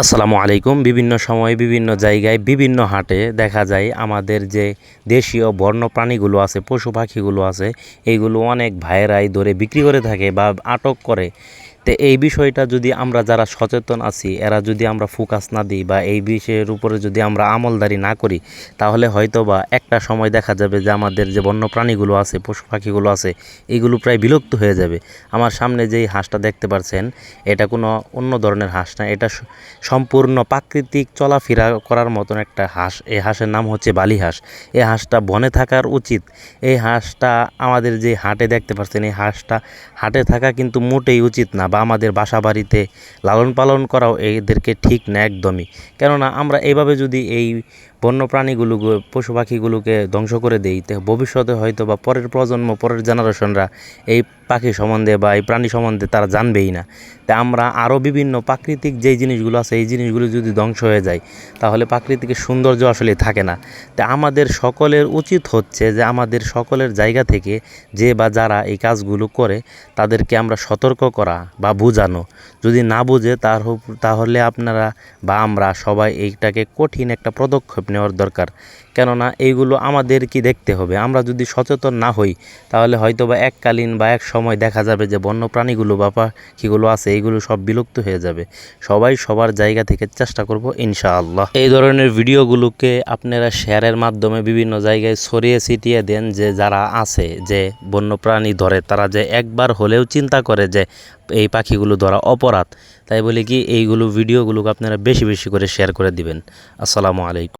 আসসালামু আলাইকুম। বিভিন্ন সময়ে বিভিন্ন জায়গায় বিভিন্ন হাটে দেখা যায় আমাদের যে দেশীয় বন্য প্রাণীগুলো আছে, পশু পাখিগুলো আছে, এইগুলো অনেক ভাইয়েরাই ধরে বিক্রি করে থাকে বা আটক করে। তো এই বিষয়টা যদি আমরা যারা সচেতন আছি এরা যদি আমরা ফোকাস না দিই বা এই বিষয়ের উপরে যদি আমরা আমলদারি না করি, তাহলে হয়তো বা একটা সময় দেখা যাবে যে আমাদের যে বন্য প্রাণীগুলো আছে, পশু পাখিগুলো আছে, এগুলো প্রায় বিলুপ্ত হয়ে যাবে। আমার সামনে যেই হাঁসটা দেখতে পাচ্ছেন, এটা কোনো অন্য ধরনের হাঁস না, এটা সম্পূর্ণ প্রাকৃতিক চলাফেরা করার মতন একটা হাঁস। এই হাঁসের নাম হচ্ছে বালি হাঁস। এই হাঁসটা বনে থাকার উচিত। এই হাঁসটা আমাদের যে হাটে দেখতে পাচ্ছেন, এই হাঁসটা হাটে থাকা কিন্তু মোটেই উচিত না, বা আমাদের বাসা বাড়িতে লালন পালন করাও এদেরকে ঠিক না একদমই। কেননা আমরা এইভাবে যদি এই বন্য প্রাণীগুলোকে, পশু পাখিগুলোকে ধ্বংস করে দেই, তো ভবিষ্যতে হয়তো বা পরের প্রজন্ম, পরের জেনারেশনরা এই পাখি সম্বন্ধে বা এই প্রাণী সম্বন্ধে তারা জানবেই না। তা আমরা আরও বিভিন্ন প্রাকৃতিক যেই জিনিসগুলো আছে, এই জিনিসগুলো যদি ধ্বংস হয়ে যায়, তাহলে প্রাকৃতিক সৌন্দর্য আসলে থাকে না। তা আমাদের সকলের উচিত হচ্ছে যে আমাদের সকলের জায়গা থেকে যে বা যারা এই কাজগুলো করে তাদেরকে আমরা সতর্ক করা বা বোঝানো। যদি না বুঝে তাহলে আপনারা বা আমরা সবাই এইটাকে কঠিন একটা পদক্ষেপ নেওয়ার দরকার। কেননা এইগুলো আমাদের কি দেখতে হবে, আমরা যদি সচেতন না হই তাহলে হয়তো বা এককালীন বা এক সময় দেখা যাবে যে বন্য প্রাণীগুলো বা পাখিগুলো আছে এইগুলো সব বিলুপ্ত হয়ে যাবে। সবাই সবার জায়গা থেকে চেষ্টা করব ইনশাআল্লাহ। এই ধরনের ভিডিওগুলোকে আপনারা শেয়ারের মাধ্যমে বিভিন্ন জায়গায় ছড়িয়ে ছিটিয়ে দেন, যে যারা আছে যে বন্যপ্রাণী ধরে তারা যে একবার হলেও চিন্তা করে যে এই পাখিগুলো ধরা অপরাধ। তাই বলে কি এইগুলো ভিডিওগুলোকে আপনারা বেশি বেশি করে শেয়ার করে দিবেন। আসসালামু আলাইকুম।